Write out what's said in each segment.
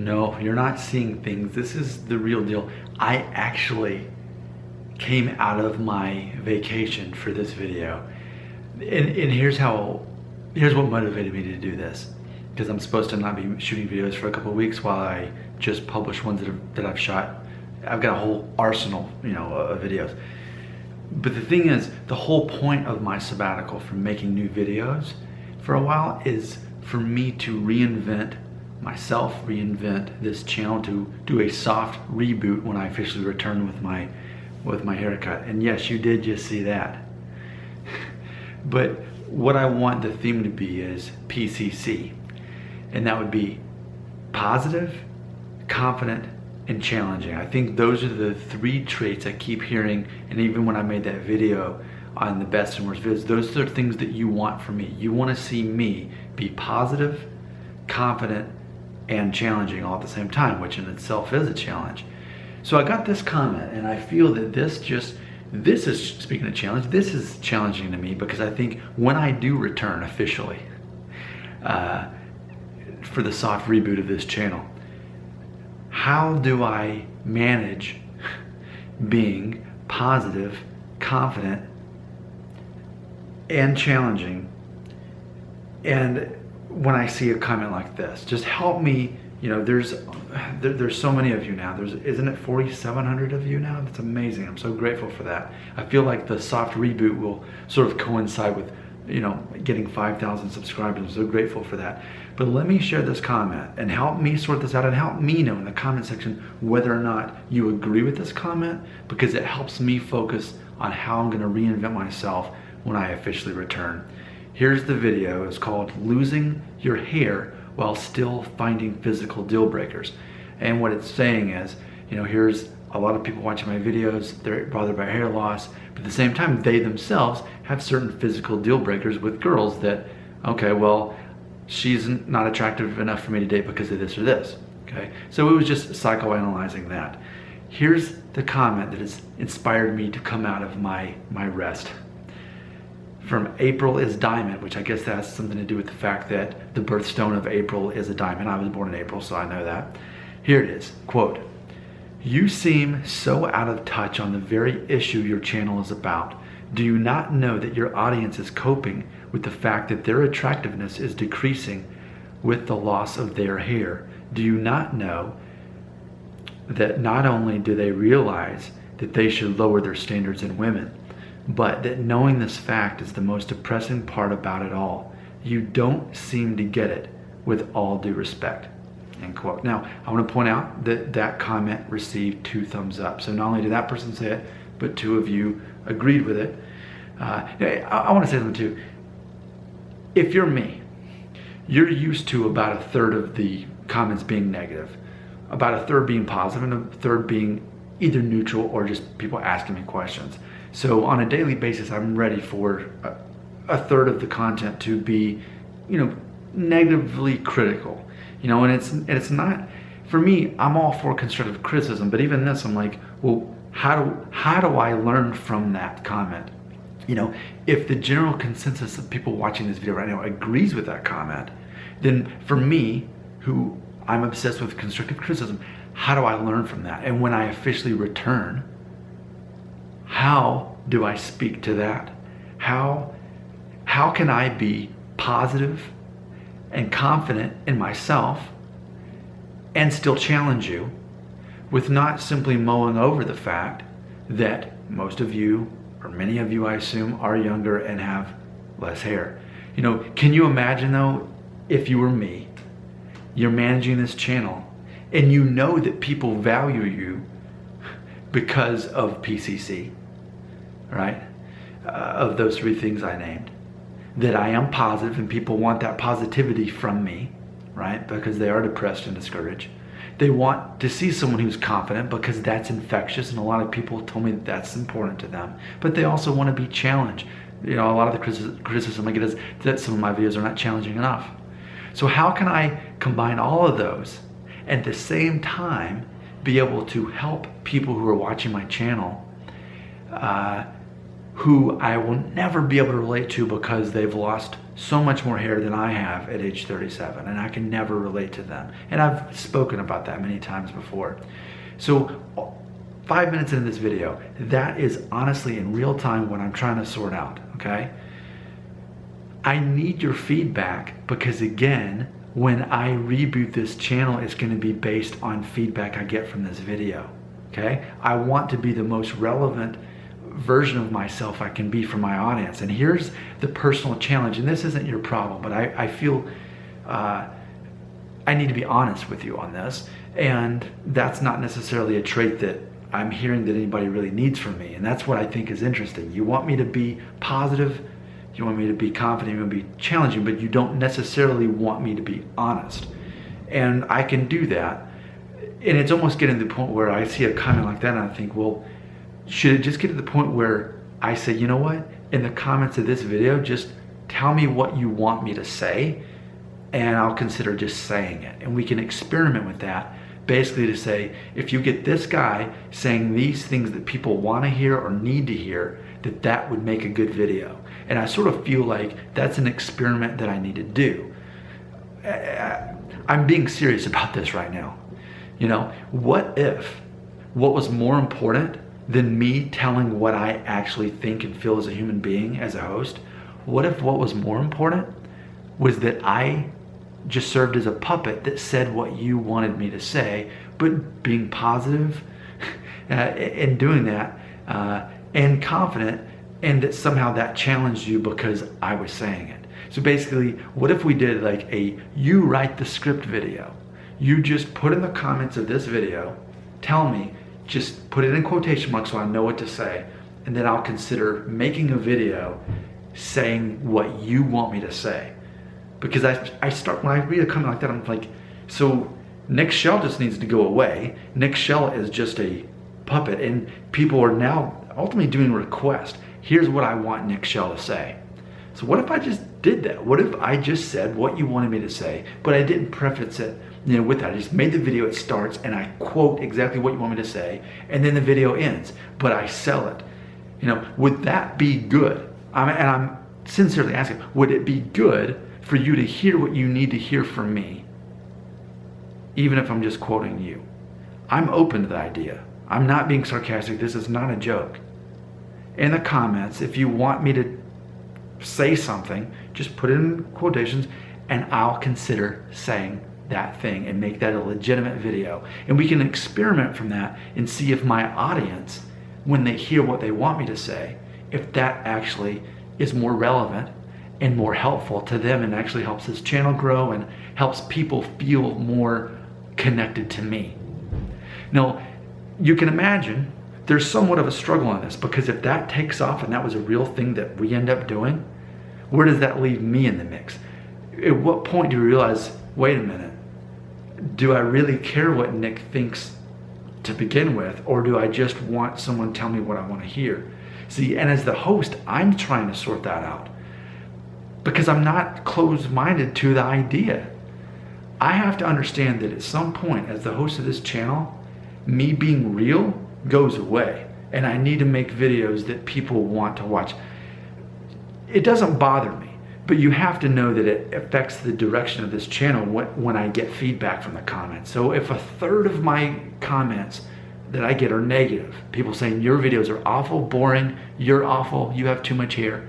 No, you're not seeing things. This is the real deal. I actually came out of my vacation for this video. And here's what motivated me to do this. Because I'm supposed to not be shooting videos for a couple of weeks while I just publish ones that I've shot. I've got a whole arsenal, of videos. But the thing is, the whole point of my sabbatical from making new videos for a while is for me to reinvent myself, reinvent this channel, to do a soft reboot when I officially return with my haircut. And yes, you did just see that. But what I want the theme to be is PCC. And that would be positive, confident, and challenging. I think those are the three traits I keep hearing, and even when I made that video on the best and worst videos, those are things that you want from me. You want to see me be positive, confident, and challenging all at the same time, which in itself is a challenge. So I got this comment, and I feel that this is, speaking of challenge, this is challenging to me, because I think when I do return officially for the soft reboot of this channel, how do I manage being positive, confident, and challenging? And when I see a comment like this, just help me. There's so many of you now. Isn't it 4,700 of you now? That's amazing. I'm so grateful for that. I feel like the soft reboot will sort of coincide with getting 5,000 subscribers. I'm so grateful for that. But let me share this comment and help me sort this out, and help me know in the comment section whether or not you agree with this comment, because it helps me focus on how I'm going to reinvent myself when I officially return. Here's the video. It's called Losing Your Hair While Still Finding Physical Deal Breakers. And what it's saying is, here's a lot of people watching my videos, they're bothered by hair loss, but at the same time, they themselves have certain physical deal breakers with girls that, okay, well, she's not attractive enough for me to date because of this or this, okay? So it was just psychoanalyzing that. Here's the comment that has inspired me to come out of my rest. From April is Diamond, which I guess that has something to do with the fact that the birthstone of April is a diamond. I was born in April, so I know that. Here it is, quote, "You seem so out of touch on the very issue your channel is about. Do you not know that your audience is coping with the fact that their attractiveness is decreasing with the loss of their hair? Do you not know that not only do they realize that they should lower their standards in women, but that knowing this fact is the most depressing part about it all? You don't seem to get it, with all due respect." End quote. Now, I want to point out that that comment received 2 thumbs up. So not only did that person say it, but 2 of you agreed with it. I want to say something too. If you're me, you're used to about 1/3 of the comments being negative, about 1/3 being positive, and 1/3 being either neutral or just people asking me questions. So on a daily basis, I'm ready for 1/3 of the content to be, negatively critical. And it's not, for me, I'm all for constructive criticism, but even this, I'm like, well, how do I learn from that comment? If the general consensus of people watching this video right now agrees with that comment, then for me, who I'm obsessed with constructive criticism, how do I learn from that? And when I officially return, how do I speak to that? How can I be positive and confident in myself and still challenge you with not simply mowing over the fact that most of you, or many of you I assume, are younger and have less hair? Can you imagine though, if you were me, you're managing this channel and you know that people value you because of PCC, right? Of those 3 things I named. That I am positive and people want that positivity from me, right? Because they are depressed and discouraged. They want to see someone who's confident because that's infectious, and a lot of people told me that that's important to them. But they also want to be challenged. A lot of the criticism I get is that some of my videos are not challenging enough. So how can I combine all of those and at the same time be able to help people who are watching my channel who I will never be able to relate to because they've lost so much more hair than I have at age 37, and I can never relate to them. And I've spoken about that many times before. So 5 minutes into this video, that is honestly in real time what I'm trying to sort out, okay? I need your feedback because, again, when I reboot this channel, it's going to be based on feedback I get from this video, okay? I want to be the most relevant version of myself I can be for my audience. And here's the personal challenge, and this isn't your problem, but I feel I need to be honest with you on this, and that's not necessarily a trait that I'm hearing that anybody really needs from me, and that's what I think is interesting. You want me to be positive, you want me to be confident, you want me to be challenging, but you don't necessarily want me to be honest. And I can do that, and it's almost getting to the point where I see a comment like that and I think, well, should it just get to the point where I say, you know what, in the comments of this video, just tell me what you want me to say, and I'll consider just saying it. And we can experiment with that, basically to say, if you get this guy saying these things that people want to hear or need to hear, that would make a good video. And I sort of feel like that's an experiment that I need to do. I'm being serious about this right now. You know, what if what was more important than me telling what I actually think and feel as a human being, as a host? What if what was more important was that I just served as a puppet that said what you wanted me to say, but being positive and doing that and confident, and that somehow that challenged you because I was saying it. So basically, what if we did like a you write the script video? You just put in the comments of this video, tell me, just put it in quotation marks so I know what to say, and then I'll consider making a video saying what you want me to say. Because I start, when I read a comment like that, I'm like, so Nick Shell just needs to go away. Nick Shell is just a puppet, and people are now ultimately doing a request. Here's what I want Nick Shell to say. So what if I just did that? What if I just said what you wanted me to say, but I didn't preface it, you know, with that? I just made the video, it starts, and I quote exactly what you want me to say, and then the video ends, but I sell it. You know, would that be good? And I'm sincerely asking, would it be good for you to hear what you need to hear from me, even if I'm just quoting you? I'm open to the idea. I'm not being sarcastic. This is not a joke. In the comments, if you want me to say something, just put it in quotations, and I'll consider saying that thing and make that a legitimate video. And we can experiment from that and see if my audience, when they hear what they want me to say, if that actually is more relevant and more helpful to them and actually helps this channel grow and helps people feel more connected to me. Now, you can imagine there's somewhat of a struggle in this, because if that takes off and that was a real thing that we end up doing, where does that leave me in the mix? At what point do we realize, wait a minute, do I really care what Nick thinks to begin with, or do I just want someone to tell me what I want to hear? See, and as the host, I'm trying to sort that out, because I'm not closed-minded to the idea. I have to understand that at some point, as the host of this channel, me being real goes away, and I need to make videos that people want to watch. It doesn't bother me, but you have to know that it affects the direction of this channel when I get feedback from the comments. So if a third of my comments that I get are negative, people saying your videos are awful, boring, you're awful, you have too much hair,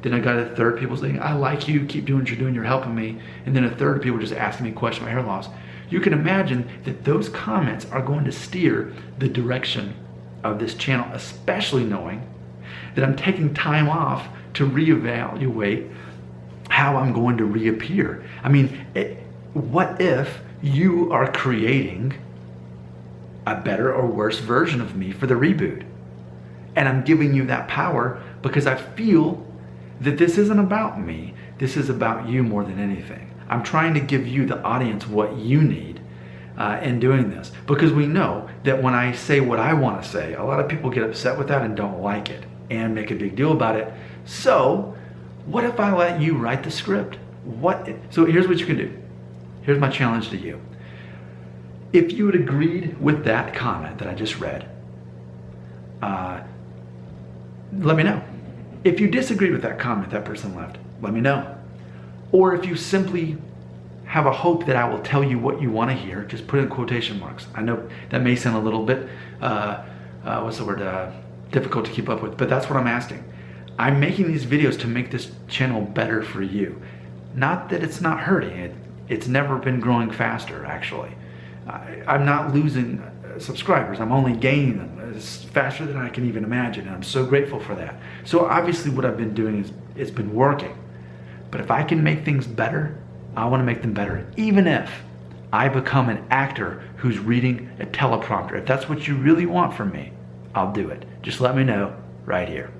then I got a third people saying, I like you, keep doing what you're doing, you're helping me, and then a third of people just asking me a question about hair loss. You can imagine that those comments are going to steer the direction of this channel, especially knowing that I'm taking time off to reevaluate how I'm going to reappear. I mean, what if you are creating a better or worse version of me for the reboot? And I'm giving you that power because I feel that this isn't about me. This is about you more than anything. I'm trying to give you, the audience, what you need in doing this. Because we know that when I say what I want to say, a lot of people get upset with that and don't like it and make a big deal about it. So what if I let you write the script? So here's what you can do. Here's my challenge to you. If you had agreed with that comment that I just read, let me know. If you disagree with that comment that person left, let me know. Or if you simply have a hope that I will tell you what you want to hear, just put in quotation marks. I know that may sound a little bit, difficult to keep up with, but that's what I'm asking. I'm making these videos to make this channel better for you. Not that it's not hurting it. It's never been growing faster, actually. I'm not losing subscribers. I'm only gaining them. It's faster than I can even imagine, and I'm so grateful for that. So obviously what I've been doing is it's been working. But if I can make things better, I want to make them better, even if I become an actor who's reading a teleprompter. If that's what you really want from me, I'll do it. Just let me know right here.